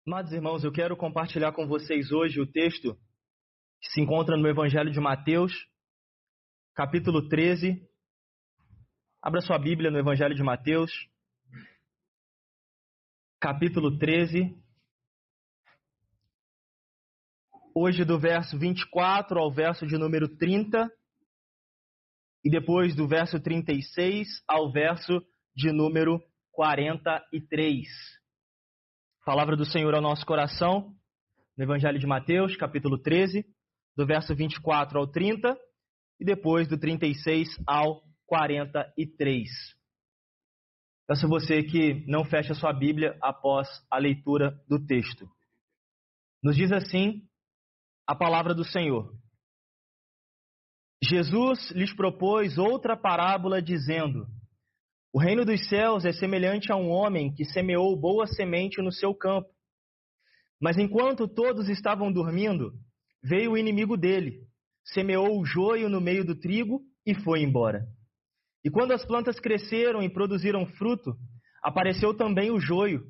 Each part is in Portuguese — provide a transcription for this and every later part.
Amados irmãos, eu quero compartilhar com vocês hoje o texto que se encontra no Evangelho de Mateus, capítulo 13. Abra sua Bíblia no Evangelho de Mateus, capítulo 13. Hoje do verso 24 ao verso de número 30 e depois do verso 36 ao verso de número 43. Palavra do Senhor ao nosso coração, no Evangelho de Mateus, capítulo 13, do verso 24 ao 30 e depois do 36 ao 43. Peço a você que não feche a sua Bíblia após a leitura do texto. Nos diz assim a palavra do Senhor. Jesus lhes propôs outra parábola dizendo: o reino dos céus é semelhante a um homem que semeou boa semente no seu campo. Mas enquanto todos estavam dormindo, veio o inimigo dele, semeou o joio no meio do trigo e foi embora. E quando as plantas cresceram e produziram fruto, apareceu também o joio.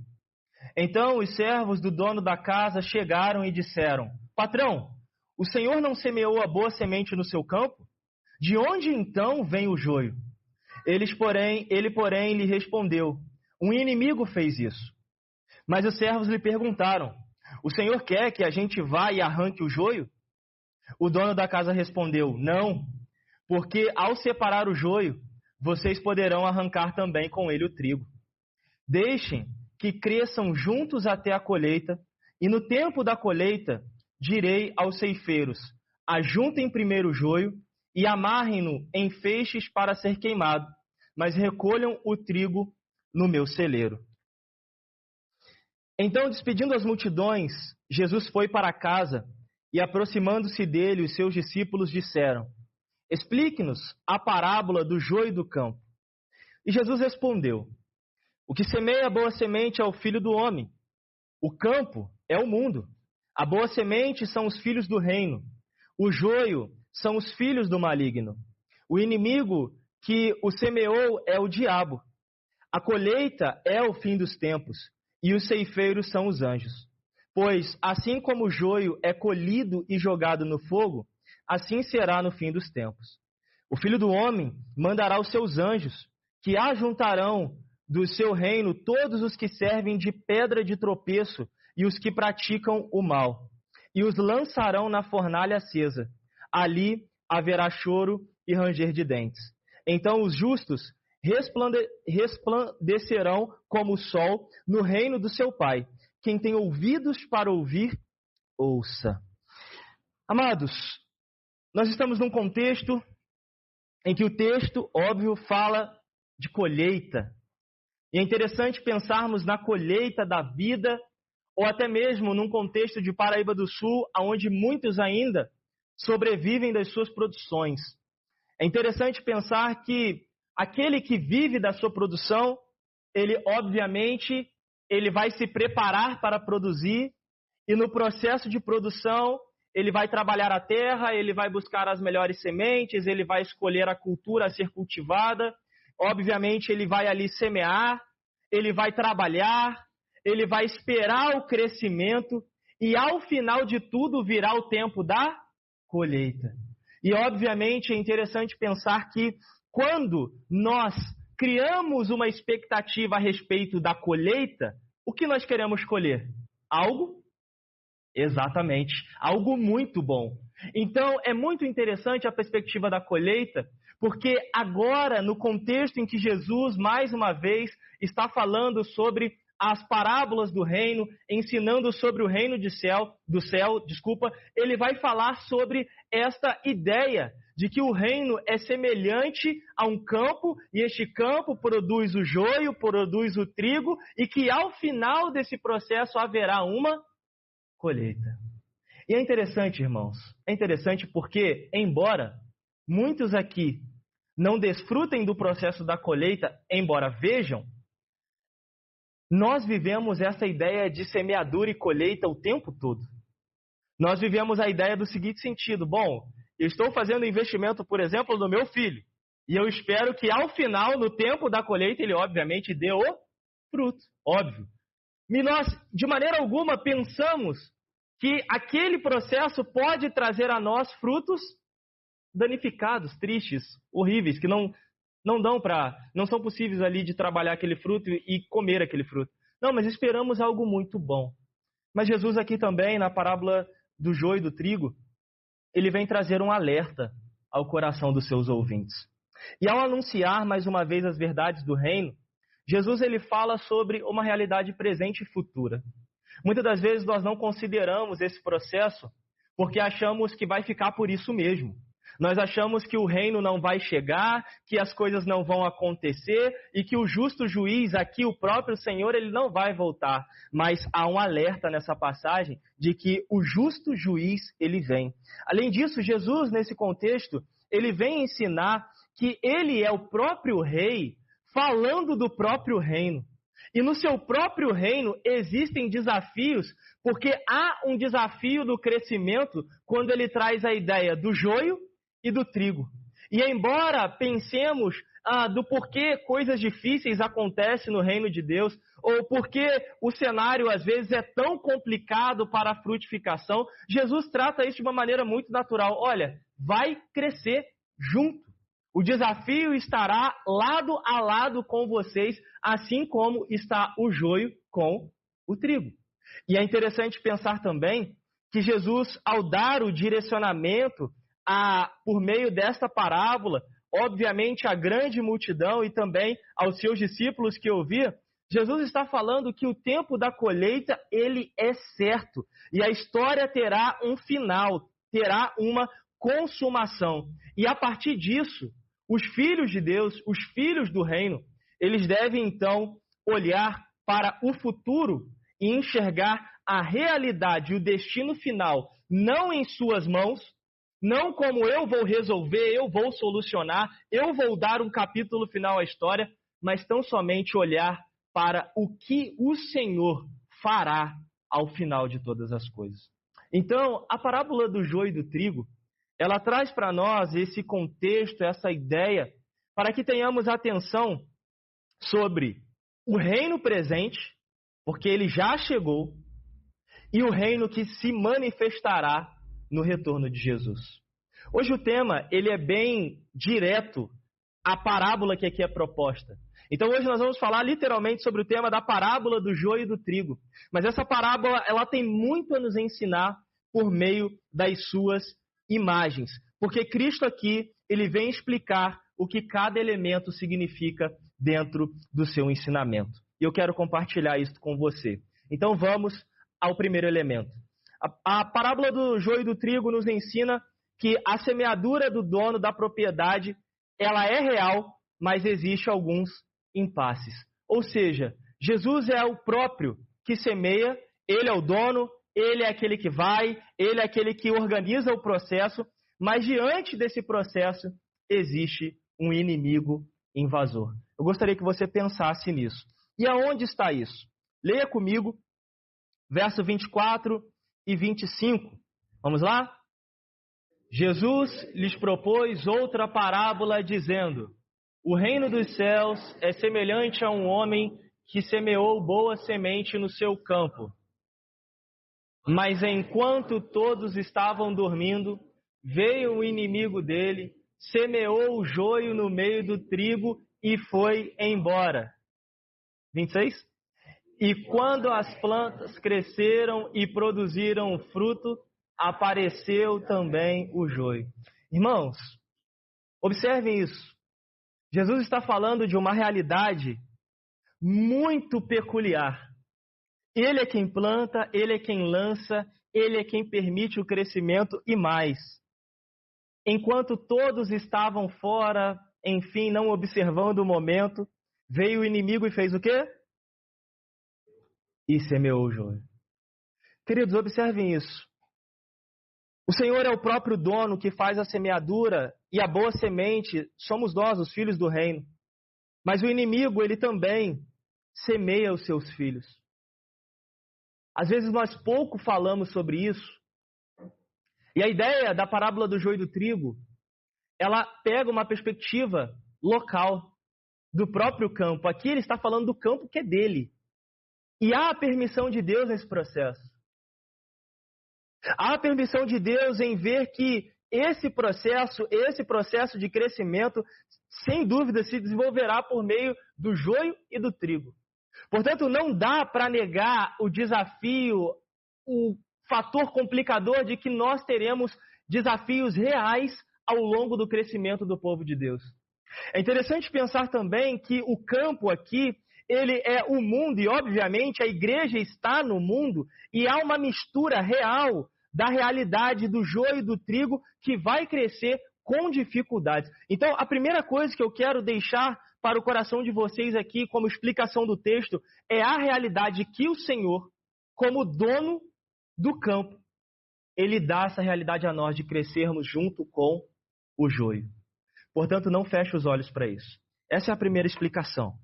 Então os servos do dono da casa chegaram e disseram: Patrão, o senhor não semeou a boa semente no seu campo? De onde então vem o joio? Ele, porém, lhe respondeu: um inimigo fez isso. Mas os servos lhe perguntaram: o senhor quer que a gente vá e arranque o joio? O dono da casa respondeu: não, porque ao separar o joio, vocês poderão arrancar também com ele o trigo. Deixem que cresçam juntos até a colheita, e no tempo da colheita direi aos ceifeiros: ajuntem primeiro o joio e amarrem-no em feixes para ser queimado, mas recolham o trigo no meu celeiro. Então, despedindo as multidões, Jesus foi para casa e, aproximando-se dele, os seus discípulos disseram: explique-nos a parábola do joio do campo. E Jesus respondeu: o que semeia a boa semente é o filho do homem. O campo é o mundo. A boa semente são os filhos do reino. O joio são os filhos do maligno. O inimigo que o semeou é o diabo. A colheita é o fim dos tempos, e os ceifeiros são os anjos. Pois, assim como o joio é colhido e jogado no fogo, assim será no fim dos tempos. O Filho do Homem mandará os seus anjos, que ajuntarão do seu reino todos os que servem de pedra de tropeço e os que praticam o mal, e os lançarão na fornalha acesa. Ali haverá choro e ranger de dentes. Então os justos resplandecerão como o sol no reino do seu Pai. Quem tem ouvidos para ouvir, ouça. Amados, nós estamos num contexto em que o texto, óbvio, fala de colheita. E é interessante pensarmos na colheita da vida, ou até mesmo num contexto de Paraíba do Sul, onde muitos ainda sobrevivem das suas produções. É interessante pensar que aquele que vive da sua produção, ele obviamente ele vai se preparar para produzir, e no processo de produção ele vai trabalhar a terra, ele vai buscar as melhores sementes, ele vai escolher a cultura a ser cultivada, obviamente ele vai ali semear, ele vai trabalhar, ele vai esperar o crescimento, e ao final de tudo virá o tempo da colheita. E obviamente é interessante pensar que quando nós criamos uma expectativa a respeito da colheita, o que nós queremos colher? Algo? Exatamente, algo muito bom. Então é muito interessante a perspectiva da colheita, porque agora, no contexto em que Jesus, mais uma vez, está falando sobre as parábolas do reino, ensinando sobre o reino do céu, ele vai falar sobre esta ideia de que o reino é semelhante a um campo, e este campo produz o joio, produz o trigo, e que ao final desse processo haverá uma colheita. E é interessante, irmãos, é interessante porque, embora muitos aqui não desfrutem do processo da colheita, embora vejam, nós vivemos essa ideia de semeadura e colheita o tempo todo. Nós vivemos a ideia do seguinte sentido: bom, eu estou fazendo investimento, por exemplo, no meu filho, e eu espero que ao final, no tempo da colheita, ele obviamente dê o fruto, óbvio. E nós, de maneira alguma, pensamos que aquele processo pode trazer a nós frutos danificados, tristes, horríveis, que não são possíveis ali de trabalhar aquele fruto e comer aquele fruto. Não, mas esperamos algo muito bom. Mas Jesus aqui também, na parábola do joio e do trigo, ele vem trazer um alerta ao coração dos seus ouvintes. E ao anunciar mais uma vez as verdades do reino, Jesus ele fala sobre uma realidade presente e futura. Muitas das vezes nós não consideramos esse processo porque achamos que vai ficar por isso mesmo. Nós achamos que o reino não vai chegar, que as coisas não vão acontecer e que o justo juiz aqui, o próprio Senhor, ele não vai voltar. Mas há um alerta nessa passagem de que o justo juiz, ele vem. Além disso, Jesus, nesse contexto, ele vem ensinar que ele é o próprio rei falando do próprio reino. E no seu próprio reino existem desafios, porque há um desafio do crescimento quando ele traz a ideia do joio e do trigo. E embora pensemos do porquê coisas difíceis acontecem no reino de Deus, ou porque o cenário às vezes é tão complicado para a frutificação, Jesus trata isso de uma maneira muito natural. Olha, vai crescer junto. O desafio estará lado a lado com vocês, assim como está o joio com o trigo. E é interessante pensar também que Jesus, ao dar o direcionamento por meio desta parábola, obviamente à grande multidão e também aos seus discípulos que ouviam, Jesus está falando que o tempo da colheita, ele é certo. E a história terá um final, terá uma consumação. E a partir disso, os filhos de Deus, os filhos do reino, eles devem então olhar para o futuro e enxergar a realidade e o destino final, não em suas mãos, não como eu vou resolver, eu vou solucionar, eu vou dar um capítulo final à história, mas tão somente olhar para o que o Senhor fará ao final de todas as coisas. Então, a parábola do joio e do trigo, ela traz para nós esse contexto, essa ideia, para que tenhamos atenção sobre o reino presente, porque ele já chegou, e o reino que se manifestará no retorno de Jesus. Hoje o tema, ele é bem direto à parábola que aqui é proposta. Então hoje nós vamos falar literalmente sobre o tema da parábola do joio e do trigo. Mas essa parábola, ela tem muito a nos ensinar por meio das suas imagens. Porque Cristo aqui, ele vem explicar o que cada elemento significa dentro do seu ensinamento. E eu quero compartilhar isso com você. Então vamos ao primeiro elemento. A parábola do joio e do trigo nos ensina que a semeadura do dono da propriedade, ela é real, mas existe alguns impasses. Ou seja, Jesus é o próprio que semeia, ele é o dono, ele é aquele que vai, ele é aquele que organiza o processo, mas diante desse processo existe um inimigo invasor. Eu gostaria que você pensasse nisso. E aonde está isso? Leia comigo, verso 24 e 25. Vamos lá? Jesus lhes propôs outra parábola, dizendo: o reino dos céus é semelhante a um homem que semeou boa semente no seu campo. Mas enquanto todos estavam dormindo, veio o inimigo dele, semeou o joio no meio do trigo e foi embora. 26. E quando as plantas cresceram e produziram fruto, apareceu também o joio. Irmãos, observem isso. Jesus está falando de uma realidade muito peculiar. Ele é quem planta, ele é quem lança, ele é quem permite o crescimento e mais. Enquanto todos estavam fora, enfim, não observando o momento, veio o inimigo e fez o quê? E semeou o joio. Queridos, observem isso. O Senhor é o próprio dono que faz a semeadura e a boa semente somos nós, os filhos do reino. Mas o inimigo, ele também semeia os seus filhos. Às vezes nós pouco falamos sobre isso. E a ideia da parábola do joio e do trigo, ela pega uma perspectiva local, do próprio campo. Aqui ele está falando do campo que é dele. E há a permissão de Deus nesse processo. Há a permissão de Deus em ver que esse processo de crescimento, sem dúvida, se desenvolverá por meio do joio e do trigo. Portanto, não dá para negar o desafio, o fator complicador de que nós teremos desafios reais ao longo do crescimento do povo de Deus. É interessante pensar também que o campo aqui, ele é o mundo e, obviamente, a igreja está no mundo e há uma mistura real da realidade do joio e do trigo que vai crescer com dificuldades. Então, a primeira coisa que eu quero deixar para o coração de vocês aqui, como explicação do texto, é a realidade que o Senhor, como dono do campo, ele dá essa realidade a nós de crescermos junto com o joio. Portanto, não feche os olhos para isso. Essa é a primeira explicação.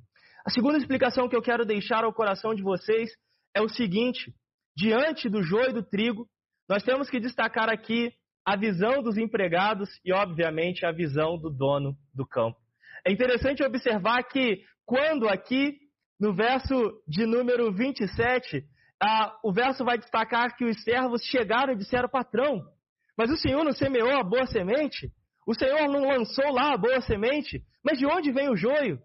A segunda explicação que eu quero deixar ao coração de vocês é o seguinte: diante do joio e do trigo, nós temos que destacar aqui a visão dos empregados e, obviamente, a visão do dono do campo. É interessante observar que quando aqui, no verso de número 27, o verso vai destacar que os servos chegaram e disseram: patrão, mas o Senhor não semeou a boa semente? O Senhor não lançou lá a boa semente? Mas de onde vem o joio?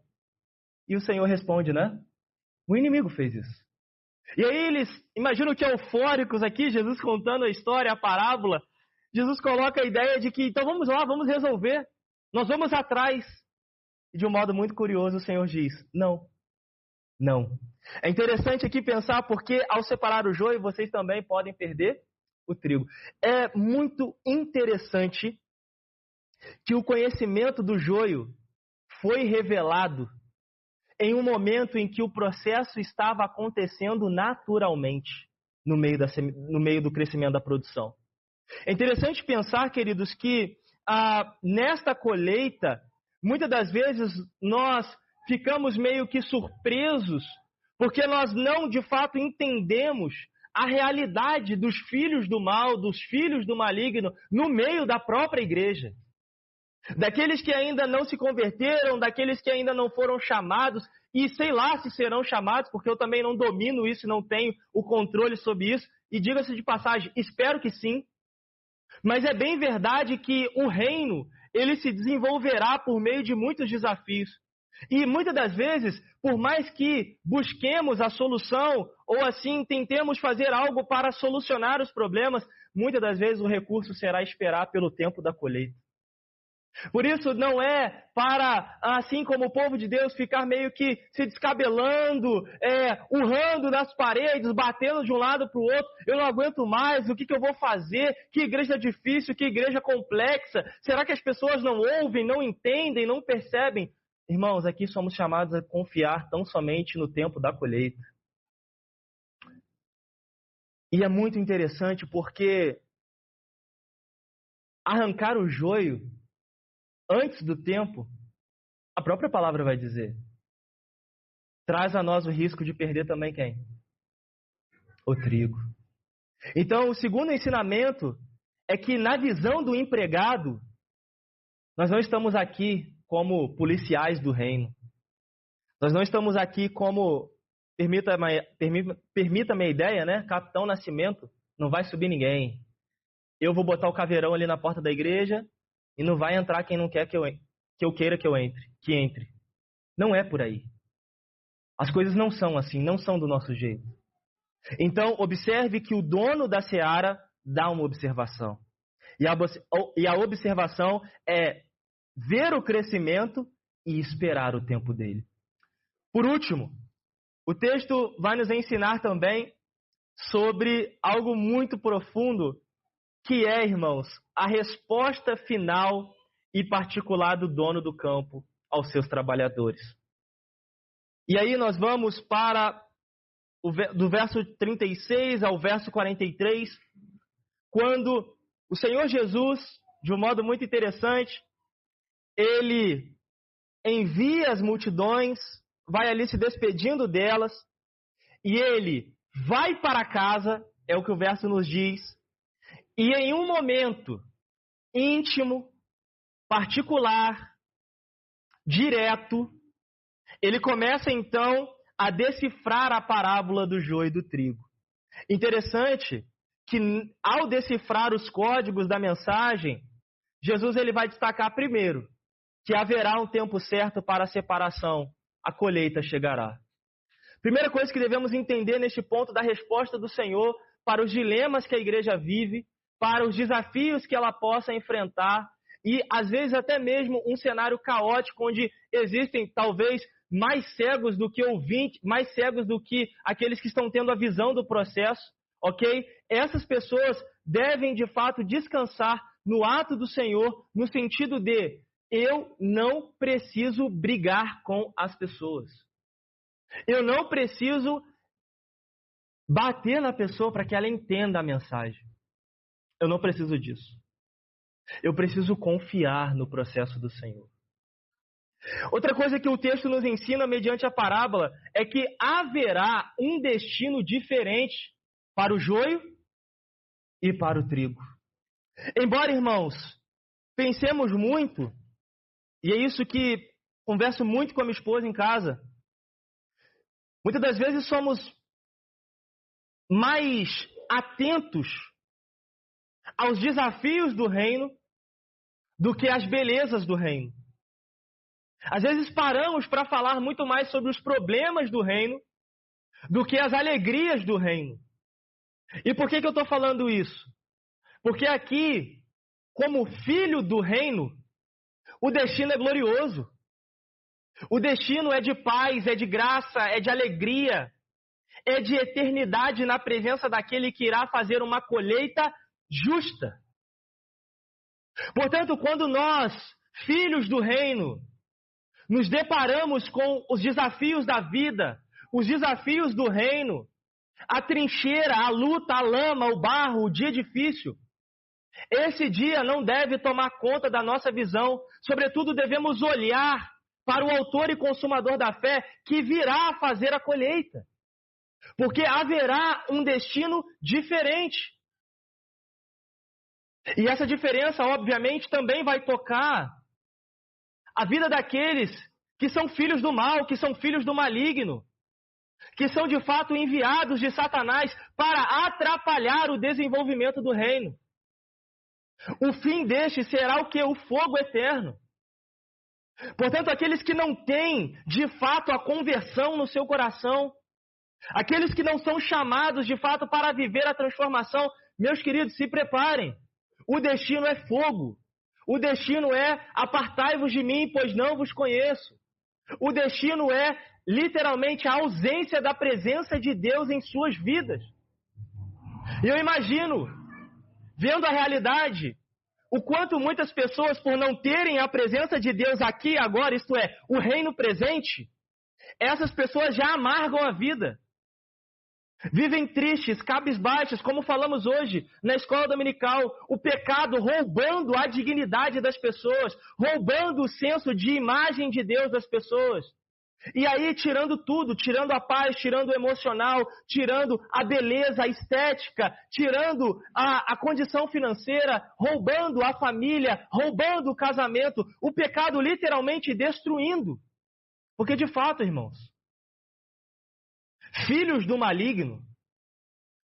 E o Senhor responde, né? O inimigo fez isso. E aí eles, imagino que eufóricos aqui, Jesus contando a história, a parábola, Jesus coloca a ideia de que, então vamos lá, vamos resolver. Nós vamos atrás. E de um modo muito curioso o Senhor diz, não. É interessante aqui pensar porque ao separar o joio, vocês também podem perder o trigo. É muito interessante que o conhecimento do joio foi revelado em um momento em que o processo estava acontecendo naturalmente no meio do crescimento da produção. É interessante pensar, queridos, que nesta colheita, muitas das vezes nós ficamos meio que surpresos, porque nós não de fato entendemos a realidade dos filhos do mal, dos filhos do maligno, no meio da própria igreja. Daqueles que ainda não se converteram, daqueles que ainda não foram chamados, e sei lá se serão chamados, porque eu também não domino isso, não tenho o controle sobre isso, e diga-se de passagem, espero que sim, mas é bem verdade que o reino, ele se desenvolverá por meio de muitos desafios. E muitas das vezes, por mais que busquemos a solução, ou assim tentemos fazer algo para solucionar os problemas, muitas das vezes o recurso será esperar pelo tempo da colheita. Por isso não é para, assim como o povo de Deus, ficar meio que se descabelando, urrando nas paredes, batendo de um lado para o outro. Eu não aguento mais, o que eu vou fazer? Que igreja difícil, que igreja complexa. Será que as pessoas não ouvem, não entendem, não percebem? Irmãos, aqui somos chamados a confiar tão somente no tempo da colheita. E é muito interessante porque arrancar o joio antes do tempo, a própria palavra vai dizer, traz a nós o risco de perder também quem? O trigo. Então, o segundo ensinamento é que na visão do empregado, nós não estamos aqui como policiais do reino. Nós não estamos aqui como, permita-me a ideia, né? Capitão Nascimento, não vai subir ninguém. Eu vou botar o caveirão ali na porta da igreja e não vai entrar quem não quer que eu queira que entre. Não é por aí. As coisas não são assim, não são do nosso jeito. Então, observe que o dono da seara dá uma observação. E a observação é ver o crescimento e esperar o tempo dele. Por último, o texto vai nos ensinar também sobre algo muito profundo, que é, irmãos, a resposta final e particular do dono do campo aos seus trabalhadores. E aí nós vamos para do verso 36 ao verso 43, quando o Senhor Jesus, de um modo muito interessante, ele envia as multidões, vai ali se despedindo delas, e ele vai para casa, é o que o verso nos diz, e em um momento íntimo, particular, direto, ele começa então a decifrar a parábola do joio e do trigo. Interessante que, ao decifrar os códigos da mensagem, Jesus ele vai destacar primeiro que haverá um tempo certo para a separação, a colheita chegará. Primeira coisa que devemos entender neste ponto da resposta do Senhor para os dilemas que a igreja vive, para os desafios que ela possa enfrentar e, às vezes, até mesmo um cenário caótico onde existem, talvez, mais cegos do que ouvintes, mais cegos do que aqueles que estão tendo a visão do processo, ok? Essas pessoas devem, de fato, descansar no ato do Senhor, no sentido de eu não preciso brigar com as pessoas. Eu não preciso bater na pessoa para que ela entenda a mensagem. Eu não preciso disso. Eu preciso confiar no processo do Senhor. Outra coisa que o texto nos ensina mediante a parábola é que haverá um destino diferente para o joio e para o trigo. Embora, irmãos, pensemos muito, e é isso que converso muito com a minha esposa em casa, muitas das vezes somos mais atentos aos desafios do reino do que às belezas do reino. Às vezes paramos para falar muito mais sobre os problemas do reino do que as alegrias do reino. E por que eu estou falando isso? Porque aqui, como filho do reino, o destino é glorioso. O destino é de paz, é de graça, é de alegria, é de eternidade na presença daquele que irá fazer uma colheita justa. Portanto, quando nós, filhos do reino, nos deparamos com os desafios da vida, os desafios do reino, a trincheira, a luta, a lama, o barro, o dia difícil, esse dia não deve tomar conta da nossa visão. Sobretudo, devemos olhar para o autor e consumador da fé que virá fazer a colheita. Porque haverá um destino diferente. E essa diferença, obviamente, também vai tocar a vida daqueles que são filhos do mal, que são filhos do maligno, que são de fato enviados de Satanás para atrapalhar o desenvolvimento do reino. O fim deste será o quê? O fogo eterno. Portanto, aqueles que não têm de fato a conversão no seu coração, aqueles que não são chamados de fato para viver a transformação, meus queridos, se preparem. O destino é fogo. O destino é apartai-vos de mim, pois não vos conheço. O destino é literalmente a ausência da presença de Deus em suas vidas. E eu imagino, vendo a realidade, o quanto muitas pessoas, por não terem a presença de Deus aqui e agora, isto é, o reino presente, essas pessoas já amargam a vida. Vivem tristes, cabisbaixos, como falamos hoje na escola dominical, o pecado roubando a dignidade das pessoas, roubando o senso de imagem de Deus das pessoas. E aí tirando tudo, tirando a paz, tirando o emocional, tirando a beleza, a estética, tirando a condição financeira, roubando a família, roubando o casamento, o pecado literalmente destruindo. Porque de fato, irmãos, filhos do maligno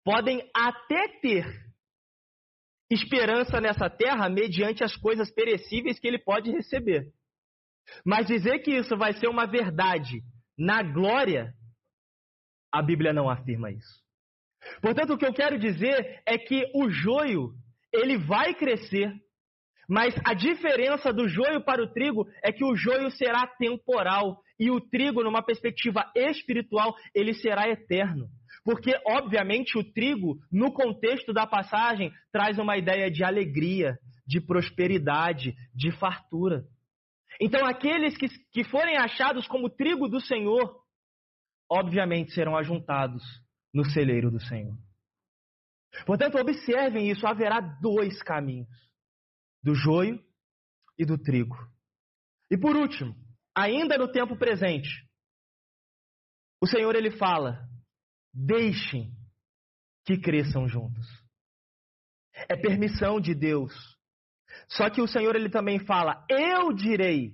podem até ter esperança nessa terra mediante as coisas perecíveis que ele pode receber. Mas dizer que isso vai ser uma verdade na glória, a Bíblia não afirma isso. Portanto, o que eu quero dizer é que o joio, ele vai crescer, mas a diferença do joio para o trigo é que o joio será temporal e o trigo, numa perspectiva espiritual, ele será eterno. Porque, obviamente, o trigo, no contexto da passagem, traz uma ideia de alegria, de prosperidade, de fartura. Então, aqueles que forem achados como trigo do Senhor, obviamente serão ajuntados no celeiro do Senhor. Portanto, observem isso, haverá dois caminhos, do joio e do trigo. E por último, ainda no tempo presente, o Senhor ele fala, deixem que cresçam juntos. É permissão de Deus. Só que o Senhor ele também fala, eu direi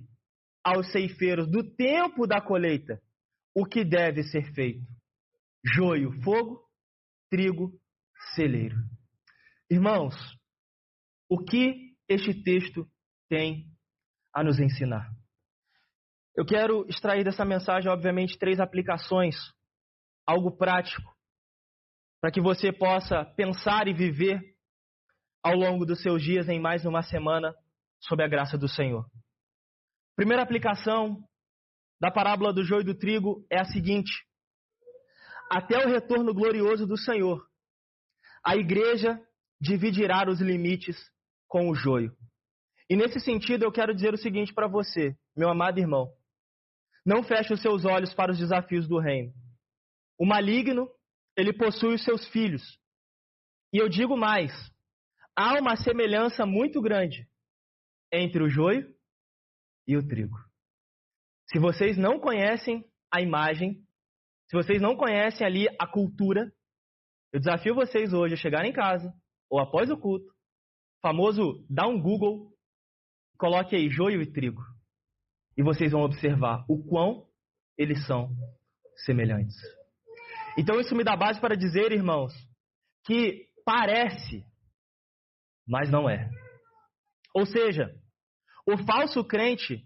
aos ceifeiros do tempo da colheita, o que deve ser feito. Joio, fogo, trigo, celeiro. Irmãos, o que este texto tem a nos ensinar? Eu quero extrair dessa mensagem, obviamente, 3 aplicações, algo prático, para que você possa pensar e viver ao longo dos seus dias em mais uma semana sob a graça do Senhor. Primeira aplicação da parábola do joio e do trigo é a seguinte: até o retorno glorioso do Senhor, a igreja dividirá os limites com o joio. E nesse sentido eu quero dizer o seguinte para você, meu amado irmão: não feche os seus olhos para os desafios do reino. O maligno, ele possui os seus filhos. E eu digo mais, há uma semelhança muito grande entre o joio e o trigo. Se vocês não conhecem a imagem, se vocês não conhecem ali a cultura, eu desafio vocês hoje a chegarem em casa, ou após o culto, famoso, dá um Google, coloque aí joio e trigo. E vocês vão observar o quão eles são semelhantes. Então isso me dá base para dizer, irmãos, que parece, mas não é. Ou seja, o falso crente,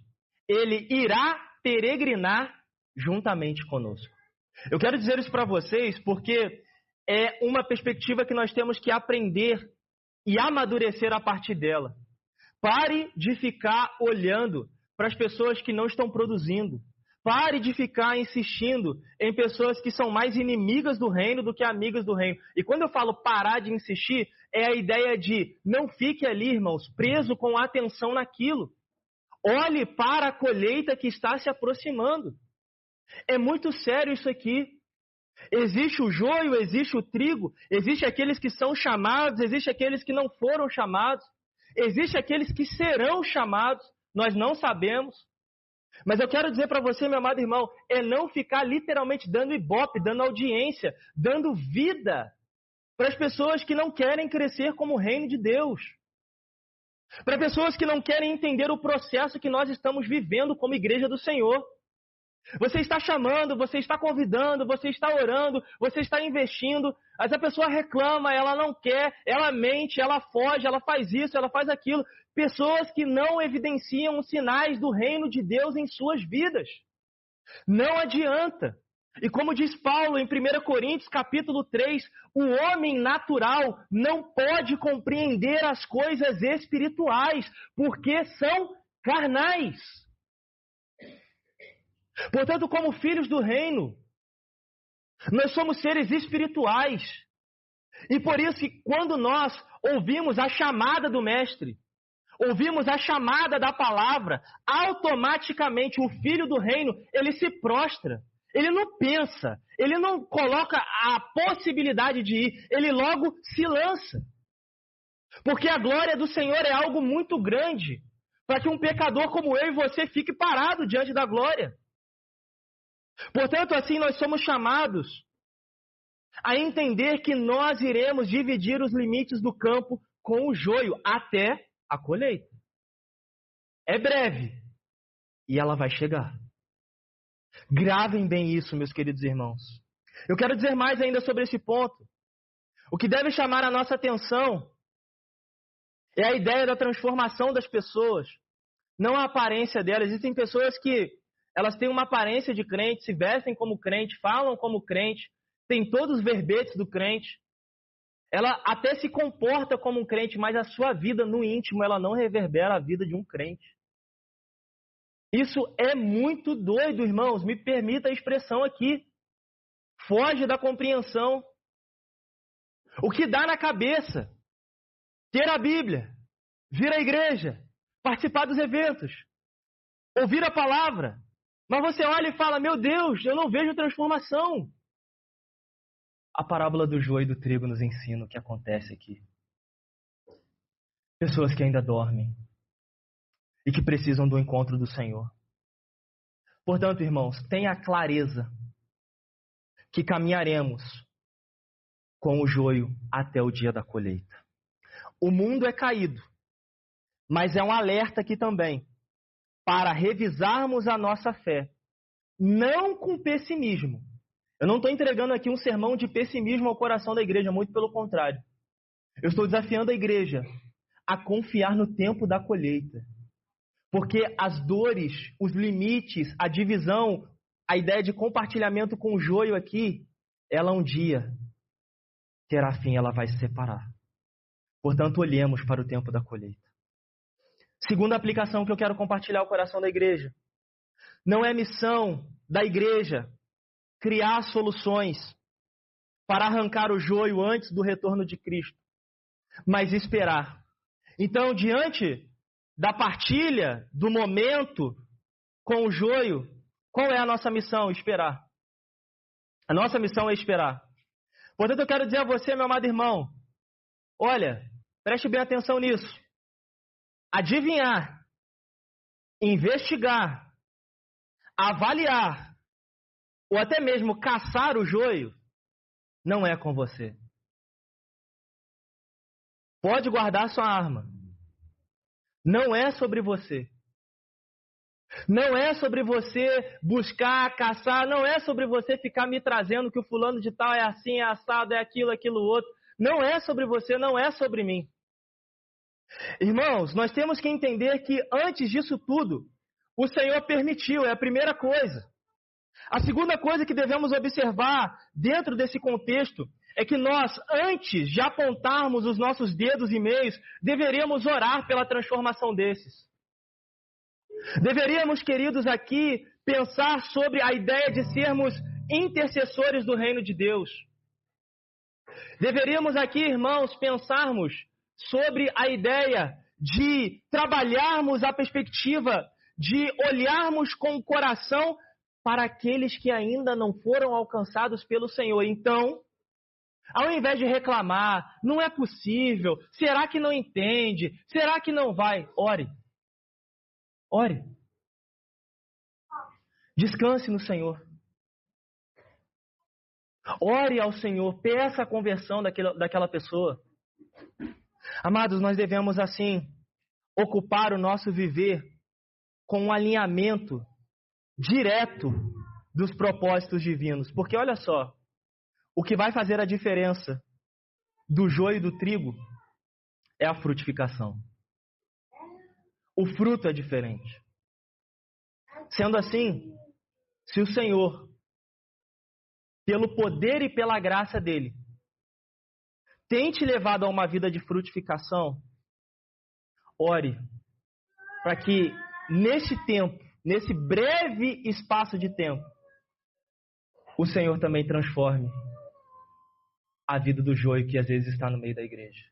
ele irá peregrinar juntamente conosco. Eu quero dizer isso para vocês porque é uma perspectiva que nós temos que aprender e amadurecer a partir dela. Pare de ficar olhando para as pessoas que não estão produzindo. Pare de ficar insistindo em pessoas que são mais inimigas do reino do que amigas do reino. E quando eu falo parar de insistir, é a ideia de não fique ali, irmãos, preso com atenção naquilo. Olhe para a colheita que está se aproximando. É muito sério isso aqui. Existe o joio, existe o trigo, existe aqueles que são chamados, existe aqueles que não foram chamados, existe aqueles que serão chamados, nós não sabemos. Mas eu quero dizer para você, meu amado irmão, é não ficar literalmente dando ibope, dando audiência, dando vida para as pessoas que não querem crescer como o reino de Deus. Para pessoas que não querem entender o processo que nós estamos vivendo como igreja do Senhor. Você está chamando, você está convidando, você está orando, você está investindo, mas a pessoa reclama, ela não quer, ela mente, ela foge, ela faz isso, ela faz aquilo. Pessoas que não evidenciam os sinais do reino de Deus em suas vidas. Não adianta. E como diz Paulo em 1 Coríntios capítulo 3, o homem natural não pode compreender as coisas espirituais, porque são carnais. Portanto, como filhos do reino, nós somos seres espirituais. E por isso que quando nós ouvimos a chamada do Mestre, ouvimos a chamada da palavra, automaticamente o filho do reino, ele se prostra. Ele não pensa, ele não coloca a possibilidade de ir, ele logo se lança. Porque a glória do Senhor é algo muito grande, para que um pecador como eu e você fique parado diante da glória. Portanto, assim nós somos chamados a entender que nós iremos dividir os limites do campo com o joio até a colheita. É breve e ela vai chegar. Gravem bem isso, meus queridos irmãos. Eu quero dizer mais ainda sobre esse ponto. O que deve chamar a nossa atenção é a ideia da transformação das pessoas, não a aparência delas. Existem pessoas que elas têm uma aparência de crente, se vestem como crente, falam como crente, têm todos os verbetes do crente. Ela até se comporta como um crente, mas a sua vida no íntimo, ela não reverbera a vida de um crente. Isso é muito doido, irmãos. Me permita a expressão aqui. Foge da compreensão. O que dá na cabeça? Ter a Bíblia, vir à igreja, participar dos eventos, ouvir a palavra. Mas você olha e fala, meu Deus, eu não vejo transformação. A parábola do joio e do trigo nos ensina o que acontece aqui. Pessoas que ainda dormem e que precisam do encontro do Senhor. Portanto, irmãos, tenha clareza que caminharemos com o joio até o dia da colheita. O mundo é caído, mas é um alerta aqui também para revisarmos a nossa fé não com pessimismo. Eu não estou entregando aqui um sermão de pessimismo ao coração da igreja, muito pelo contrário. Eu estou desafiando a igreja a confiar no tempo da colheita. Porque as dores, os limites, a divisão, a ideia de compartilhamento com o joio aqui, ela um dia terá fim, ela vai se separar. Portanto, olhemos para o tempo da colheita. Segunda aplicação que eu quero compartilhar ao coração da igreja. Não é missão da igreja criar soluções para arrancar o joio antes do retorno de Cristo, mas esperar. Então, diante da partilha, do momento com o joio, qual é a nossa missão? Esperar. A nossa missão é esperar. Portanto, eu quero dizer a você, meu amado irmão, olha, preste bem atenção nisso. Adivinhar, investigar, avaliar, ou até mesmo caçar o joio, não é com você. Pode guardar sua arma. Não é sobre você. Não é sobre você buscar, caçar. Não é sobre você ficar me trazendo que o fulano de tal é assim, é assado, é aquilo outro. Não é sobre você, não é sobre mim. Irmãos, nós temos que entender que antes disso tudo, o Senhor permitiu, é a primeira coisa. A segunda coisa que devemos observar dentro desse contexto é que nós, antes de apontarmos os nossos dedos e meios, deveríamos orar pela transformação desses. Deveríamos, queridos, aqui pensar sobre a ideia de sermos intercessores do reino de Deus. Deveríamos aqui, irmãos, pensarmos sobre a ideia de trabalharmos a perspectiva de olharmos com o coração para aqueles que ainda não foram alcançados pelo Senhor. Então, ao invés de reclamar, não é possível, será que não entende, será que não vai? Ore. Ore. Descanse no Senhor. Ore ao Senhor, peça a conversão daquela pessoa. Amados, nós devemos assim ocupar o nosso viver com um alinhamento direto dos propósitos divinos. Porque olha só, o que vai fazer a diferença do joio e do trigo é a frutificação. O fruto é diferente. Sendo assim, se o Senhor, pelo poder e pela graça dele, tem te levado a uma vida de frutificação, ore para que nesse tempo, nesse breve espaço de tempo, o Senhor também transforme a vida do joio que às vezes está no meio da igreja.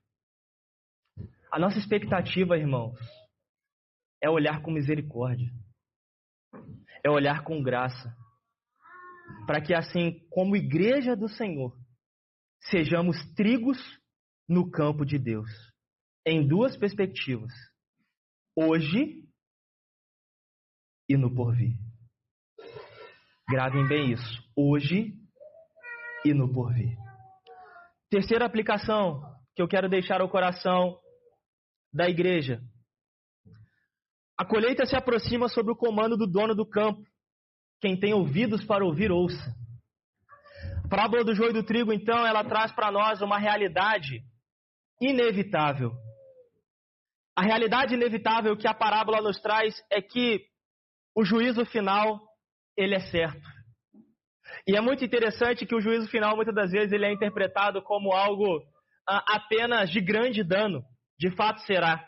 A nossa expectativa, irmãos, é olhar com misericórdia, é olhar com graça, para que assim como igreja do Senhor, sejamos trigos no campo de Deus, em duas perspectivas, hoje e no porvir. Gravem bem isso, hoje e no porvir. Terceira aplicação que eu quero deixar ao coração da igreja. A colheita se aproxima sob o comando do dono do campo. Quem tem ouvidos para ouvir, ouça. A parábola do joio e do trigo, então, ela traz para nós uma realidade inevitável. A realidade inevitável que a parábola nos traz é que o juízo final, ele é certo. E é muito interessante que o juízo final, muitas das vezes, ele é interpretado como algo apenas de grande dano. De fato será.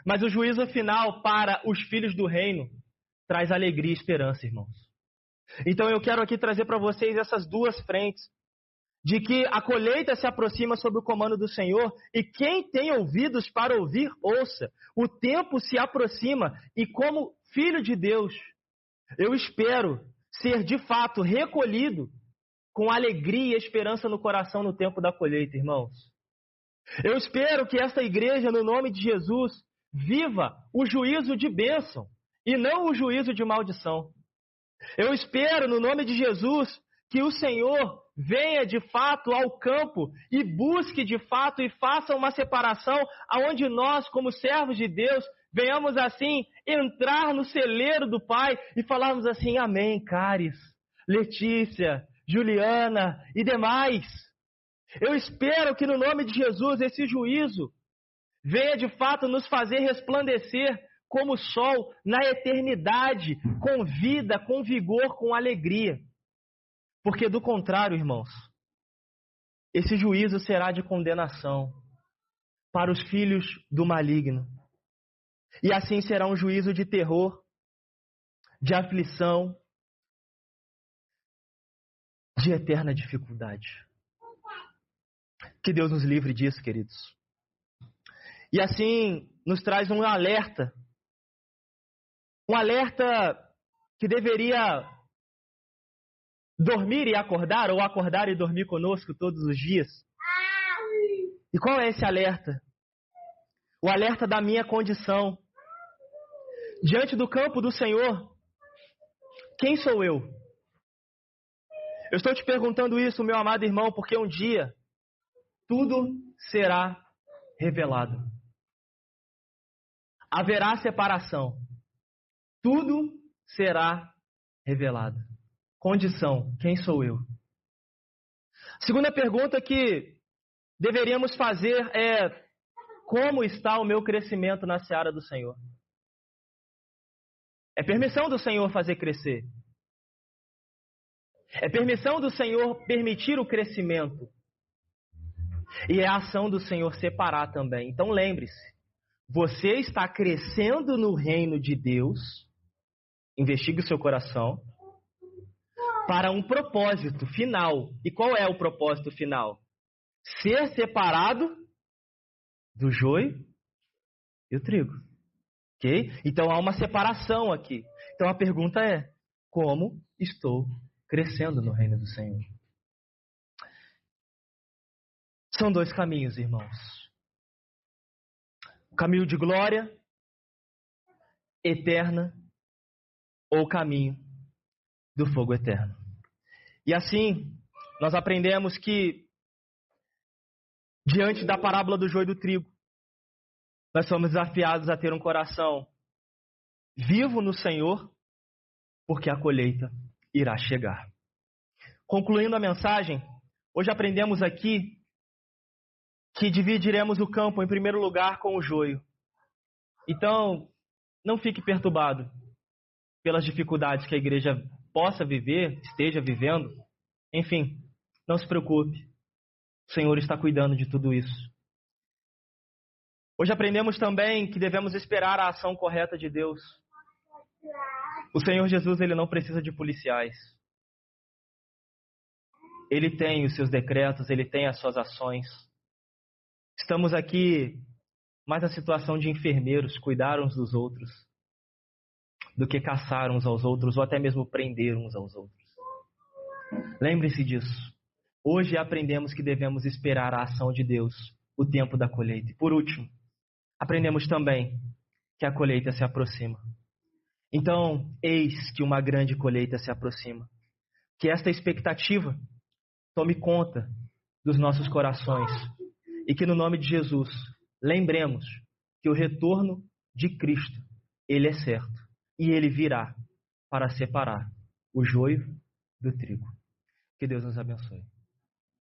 Mas o juízo final para os filhos do reino traz alegria e esperança, irmãos. Então eu quero aqui trazer para vocês essas duas frentes. De que a colheita se aproxima sob o comando do Senhor e quem tem ouvidos para ouvir, ouça. O tempo se aproxima e como filho de Deus, eu espero ser de fato recolhido com alegria e esperança no coração no tempo da colheita, irmãos. Eu espero que esta igreja, no nome de Jesus, viva o juízo de bênção e não o juízo de maldição. Eu espero, no nome de Jesus, que o Senhor venha de fato ao campo e busque de fato e faça uma separação aonde nós, como servos de Deus, venhamos assim entrar no celeiro do Pai e falarmos assim: amém, Cáris, Letícia, Juliana e demais. Eu espero que no nome de Jesus esse juízo venha de fato nos fazer resplandecer como o sol na eternidade, com vida, com vigor, com alegria. Porque do contrário, irmãos, esse juízo será de condenação para os filhos do maligno. E assim será um juízo de terror, de aflição, de eterna dificuldade. Que Deus nos livre disso, queridos. E assim nos traz um alerta que deveria dormir e acordar, ou acordar e dormir conosco todos os dias. E qual é esse alerta? O alerta da minha condição. Diante do campo do Senhor, quem sou eu? Eu estou te perguntando isso, meu amado irmão, porque um dia tudo será revelado. Haverá separação. Tudo será revelado. Condição, quem sou eu? Segunda pergunta que deveríamos fazer é: como está o meu crescimento na seara do Senhor? É permissão do Senhor fazer crescer. É permissão do Senhor permitir o crescimento. E é a ação do Senhor separar também. Então lembre-se, você está crescendo no reino de Deus, investigue o seu coração, para um propósito final. E qual é o propósito final? Ser separado do joio e o trigo. Ok? Então há uma separação aqui. Então a pergunta é: como estou crescendo no reino do Senhor? São dois caminhos, irmãos. O caminho de glória eterna ou o caminho do fogo eterno. E assim, nós aprendemos que, diante da parábola do joio e do trigo, nós somos desafiados a ter um coração vivo no Senhor, porque a colheita irá chegar. Concluindo a mensagem, hoje aprendemos aqui que dividiremos o campo em primeiro lugar com o joio. Então, não fique perturbado pelas dificuldades que a igreja possa viver, esteja vivendo. Enfim, não se preocupe. O Senhor está cuidando de tudo isso. Hoje aprendemos também que devemos esperar a ação correta de Deus. O Senhor Jesus, ele não precisa de policiais. Ele tem os seus decretos, ele tem as suas ações. Estamos aqui mais na situação de enfermeiros, cuidar uns dos outros, do que caçar uns aos outros, ou até mesmo prender uns aos outros. Lembre-se disso. Hoje aprendemos que devemos esperar a ação de Deus, o tempo da colheita. E por último, aprendemos também que a colheita se aproxima. Então, eis que uma grande colheita se aproxima. Que esta expectativa tome conta dos nossos corações. E que no nome de Jesus, lembremos que o retorno de Cristo, ele é certo. E ele virá para separar o joio do trigo. Que Deus nos abençoe.